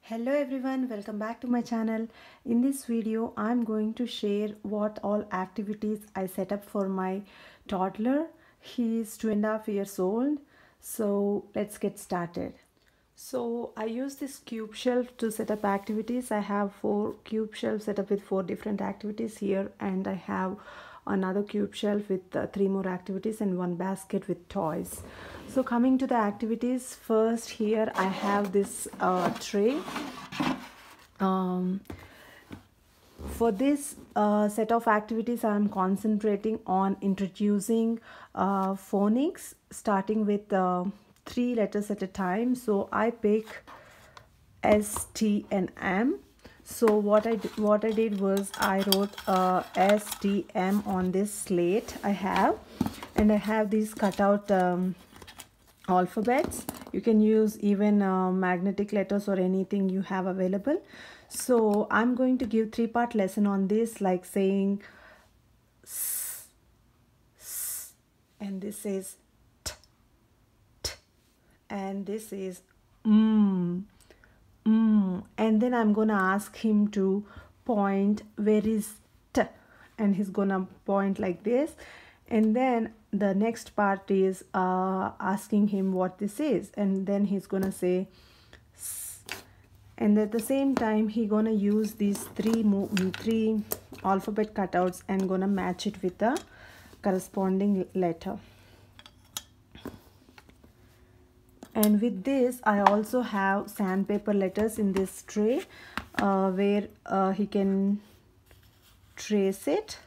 Hello everyone, welcome back to my channel. In this video I'm going to share what all activities I set up for my toddler. He is 2.5 years old. So let's get started. So I use this cube shelf to set up activities. I have 4 cube shelves set up with 4 different activities here, and I have another cube shelf with 3 more activities and 1 basket with toys. So coming to the activities, first here I have this tray. For this set of activities, I am concentrating on introducing phonics, starting with 3 letters at a time. So I pick S, T, and M. So what I did was I wrote S, T, M on this slate I have, and I have these cutout alphabets. You can use even magnetic letters or anything you have available. So I'm going to give 3-part lesson on this, like saying S, S, and this is T, T, and this is and then I'm gonna ask him to point where is T, and he's gonna point like this. And then the next part is asking him what this is, and then he's gonna say S. And at the same time he gonna use these three alphabet cutouts and gonna match it with the corresponding letter. And with this I also have sandpaper letters in this tray where he can trace it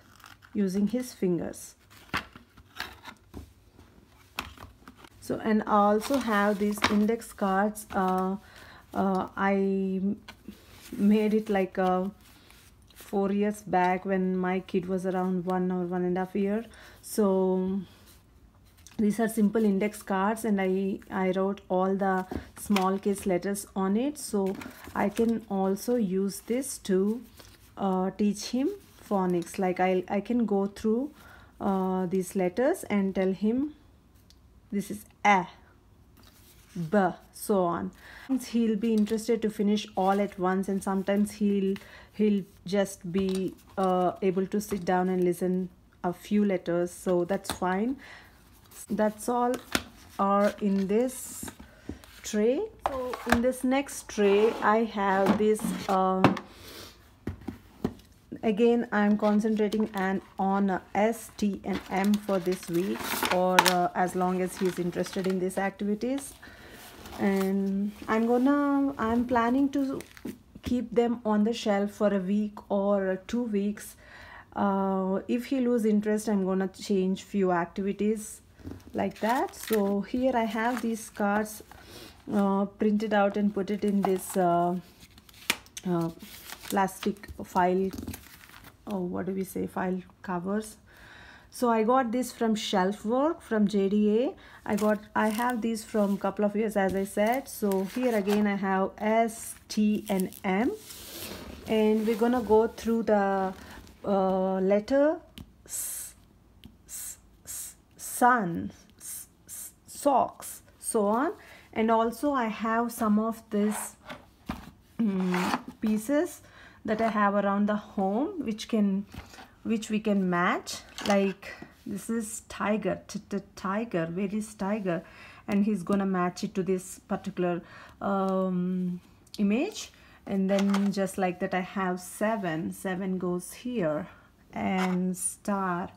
using his fingers. So, and I also have these index cards. I made it like 4 years back when my kid was around 1 or 1.5 years. So these are simple index cards, and I wrote all the small case letters on it. So I can also use this to teach him phonics. Like I can go through these letters and tell him this is A, B, so on. He'll be interested to finish all at once, and sometimes he'll just be able to sit down and listen a few letters. So that's fine. That's all are in this tray. So in this next tray I have this again I'm concentrating on S, T, and M for this week, or as long as he's interested in these activities. And I'm planning to keep them on the shelf for a week or 2 weeks. If he lose interest, I'm gonna change few activities like that. So here I have these cards printed out and put it in this plastic file, file covers. So I got this from Shelf Work from JDA. I have these from couple of years, as I said. So here again I have S, T, and M, and we're gonna go through the letter S, sun, socks, so on. And also I have some of this pieces that I have around the home which we can match. Like this is tiger, tiger, where is tiger, and he's gonna match it to this particular image. And then just like that I have 7 goes here, and star.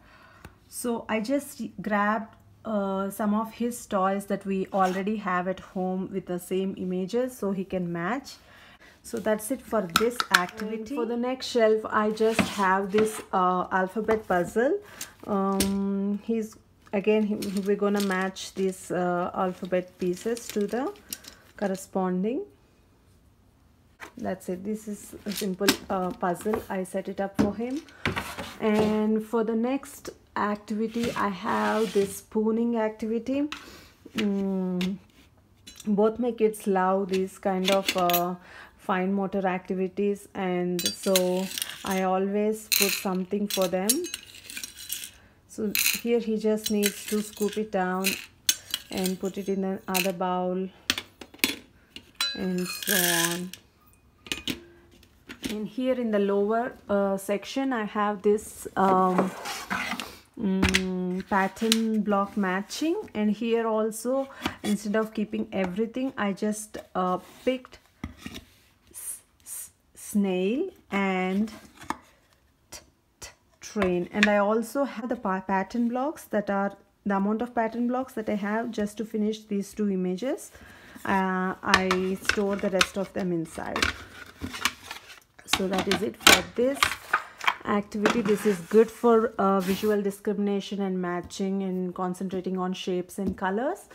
So I just grabbed some of his toys that we already have at home with the same images, so he can match. So that's it for this activity. And for the next shelf I just have this alphabet puzzle. We're gonna match these alphabet pieces to the corresponding. That's it. This is a simple puzzle. I set it up for him. And for the next activity I have this spooning activity. Both my kids love these kind of fine motor activities, and so I always put something for them. So here he just needs to scoop it down and put it in another bowl, and so on. And here in the lower section I have this pattern block matching, and here also instead of keeping everything I just picked snail and train, and I also have the pattern blocks that are the amount of pattern blocks that I have just to finish these two images. I store the rest of them inside. So that is it for this activity. This is good for visual discrimination and matching and concentrating on shapes and colors.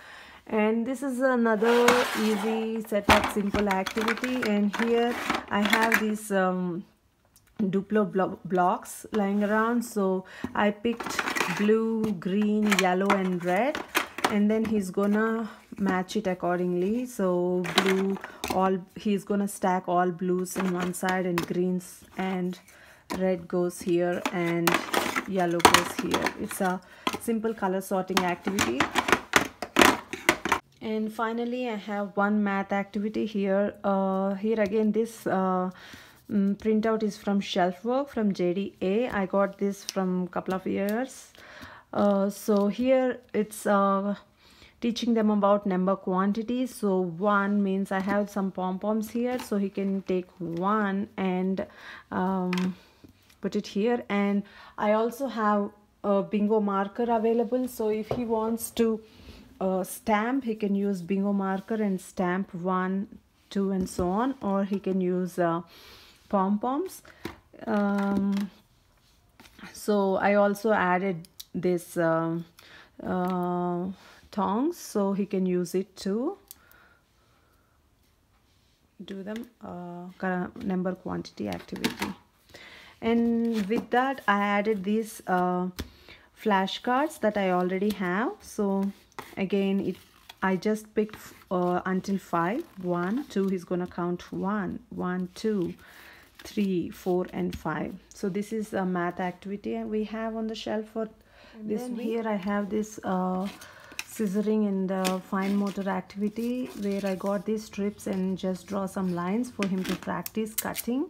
And this is another easy setup simple activity, and here I have these Duplo blocks lying around. So I picked blue, green, yellow and red, and then he's gonna match it accordingly. So blue, he's gonna stack all blues in one side, and greens and red goes here and yellow goes here. It's a simple color sorting activity. And finally I have one math activity here. Here again this printout is from Shelf Work from JDA. I got this from a couple of years. So here it's teaching them about number quantities. So 1 means I have some pom-poms here, so he can take 1 and put it here. And I also have a bingo marker available, so if he wants to stamp, he can use bingo marker and stamp 1, 2 and so on, or he can use pom-poms. So I also added this tongs, so he can use it to do them number quantity activity. And with that I added these flashcards that I already have. So again I just picked until 5. 1, 2, he's gonna count 1, 1, 2, 3, 4 and 5. So this is a math activity we have on the shelf for this week. Here I have this scissoring and fine motor activity, where I got these strips and just draw some lines for him to practice cutting.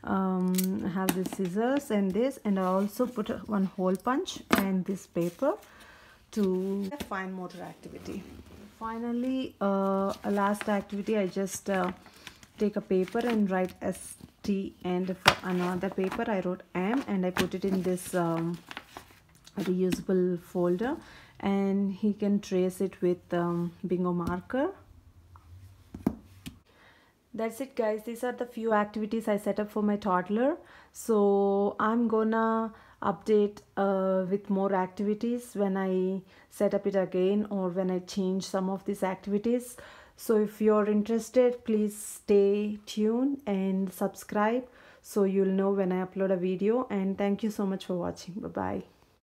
I have the scissors and this, and I also put one hole punch and this paper to fine motor activity. Finally, a last activity, I just take a paper and write ST, and for another paper I wrote M, and I put it in this reusable folder, and he can trace it with bingo marker. That's it guys, these are the few activities I set up for my toddler. So I'm gonna update with more activities when I set up it again, or when I change some of these activities. So if you're interested, please stay tuned and subscribe so you'll know when I upload a video. And thank you so much for watching. Bye bye.